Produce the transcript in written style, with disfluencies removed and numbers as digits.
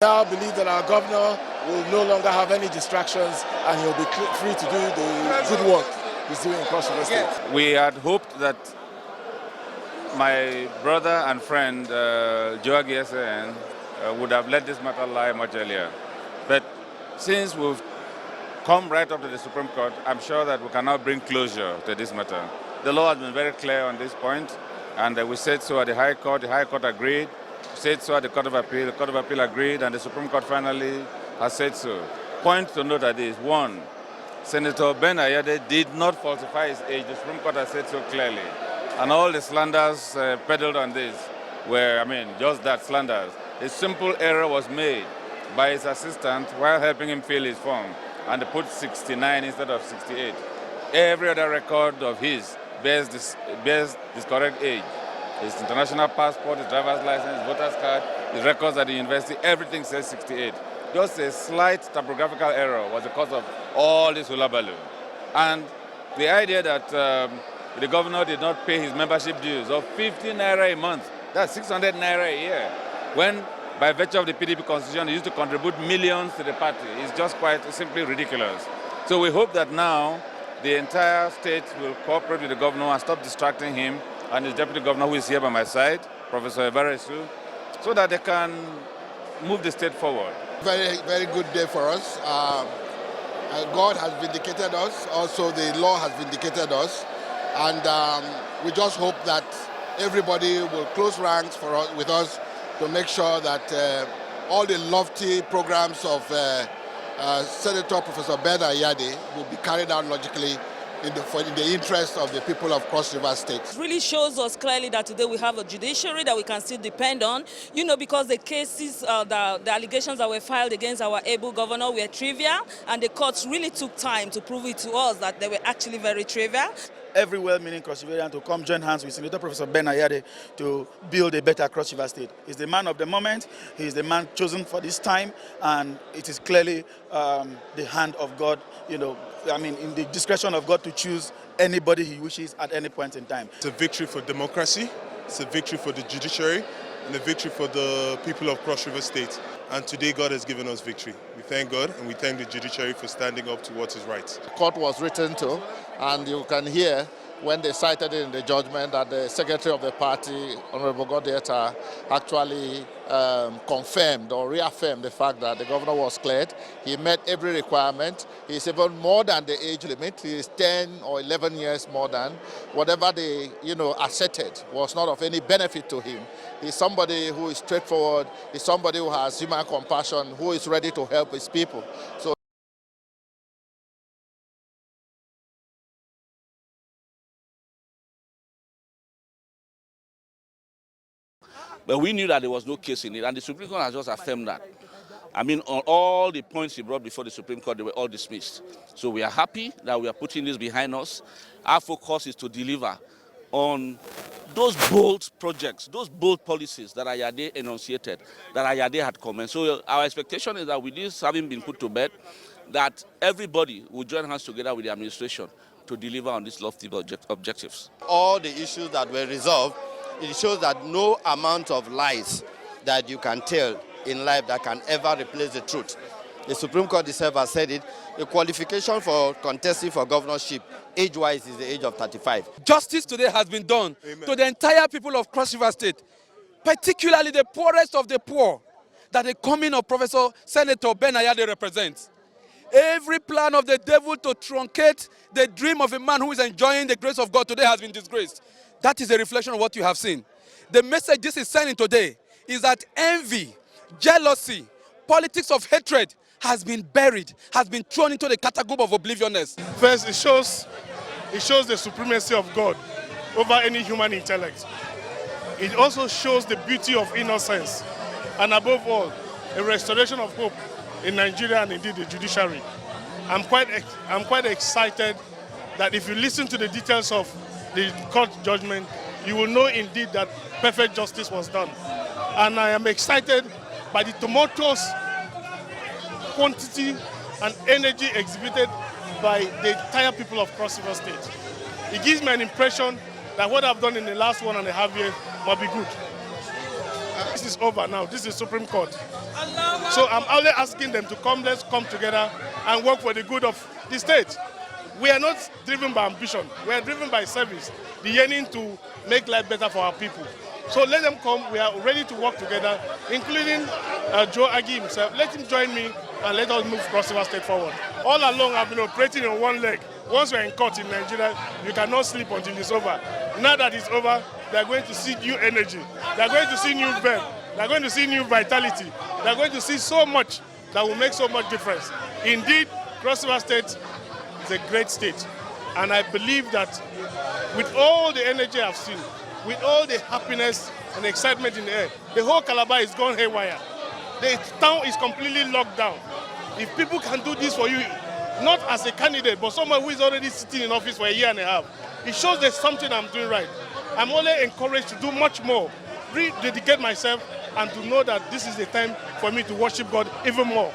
I believe that our governor will no longer have any distractions and he'll be free to do the good work he's doing across the state. We had hoped that my brother and friend Joe Giesen would have let this matter lie much earlier. But since we've come right up to the Supreme Court, I'm sure that we can now bring closure to this matter. The law has been very clear on this point, and we said so at the High Court agreed, said so at the Court of Appeal agreed, and the Supreme Court finally has said so. Point to note at this: one, Senator Ben AYADE did not falsify his age. The Supreme Court has said so clearly. And all the slanders peddled on this were, just that, slanders. A simple error was made by his assistant while helping him fill his form, and they put 69 instead of 68. Every other record of his bears this correct age. His international passport, his driver's license, his voter's card, his records at the university, everything says 68. Just a slight typographical error was the cause of all this hullabaloo. And the idea that the governor did not pay his membership dues of 50 naira a month, that's 600 naira a year, when by virtue of the PDP constitution he used to contribute millions to the party, is just quite simply ridiculous. So we hope that now the entire state will cooperate with the governor and stop distracting him and his deputy governor, who is here by my side, Professor Everesu, so that they can move the state forward. Very, very good day for us. God has vindicated us. Also, the law has vindicated us. And we just hope that everybody will close ranks with us to make sure that all the lofty programs of Senator Professor Ben AYADE will be carried out logically in the interest of the people of Cross River State. It really shows us clearly that today we have a judiciary that we can still depend on, because the cases, the allegations that were filed against our able governor were trivial, and the courts really took time to prove it to us that they were actually very trivial. Every well-meaning Cross Riverian to come join hands with Senator Professor Ben AYADE to build a better Cross River State. He's the man of the moment, he's the man chosen for this time, and it is clearly the hand of God, in the discretion of God to choose anybody he wishes at any point in time. It's a victory for democracy, it's a victory for the judiciary, and a victory for the people of Cross River State. And today God has given us victory. We thank God and we thank the judiciary for standing up to what is right. The court was written to, and you can hear when they cited it in the judgment that the secretary of the party, Honorable Godieta, actually confirmed or reaffirmed the fact that the governor was cleared. He met every requirement. He's even more than the age limit. He is 10 or 11 years more than. Whatever they asserted was not of any benefit to him. He's somebody who is straightforward. He's somebody who has human compassion, who is ready to help his people. So but we knew that there was no case in it, and the Supreme Court has just affirmed that. On all the points he brought before the Supreme Court, they were all dismissed. So we are happy that we are putting this behind us. Our focus is to deliver on those bold projects, those bold policies that AYADE enunciated, that AYADE had commented. So our expectation is that with this having been put to bed, that everybody will join hands together with the administration to deliver on these lofty objectives. all the issues that were resolved, it shows that no amount of lies that you can tell in life that can ever replace the truth. The Supreme Court itself has said it. The qualification for contesting for governorship, age-wise, is the age of 35. Justice today has been done to the entire people of Cross River State, particularly the poorest of the poor, that the coming of Professor Senator Ben AYADE represents. Every plan of the devil to truncate the dream of a man who is enjoying the grace of God today has been disgraced. That is a reflection of what you have seen. The message this is sending today is that envy, jealousy, politics of hatred has been buried, has been thrown into the category of obliviousness. First, it shows the supremacy of God over any human intellect. It also shows the beauty of innocence, and above all, a restoration of hope in Nigeria and indeed the judiciary. I'm quite excited that if you listen to the details of the court judgment, you will know indeed that perfect justice was done. And I am excited by the tumultuous quantity and energy exhibited by the entire people of Cross River State. It gives me an impression that what I've done in the last 1.5 years must be good. this is over now. This is Supreme Court. So I'm only asking them to come, let's come together and work for the good of the state. We are not driven by ambition. We are driven by service, the yearning to make life better for our people. So let them come. We are ready to work together, including Joe Agi himself. Let him join me and let us move Cross River State forward. All along, I've been operating on one leg. Once we're in court in Nigeria, you cannot sleep until it's over. Now that it's over, they're going to see new energy. They're going to see new verve. They're going to see new vitality. They're going to see so much that will make so much difference. Indeed, Cross River State is a great state. And I believe that with all the energy I've seen, with all the happiness and excitement in the air, the whole Calabar is gone haywire. The town is completely locked down. If people can do this for you, not as a candidate, but someone who is already sitting in office for a year and a half, it shows there's something I'm doing right. I'm only encouraged to do much more, rededicate myself, and to know that this is the time for me to worship God even more.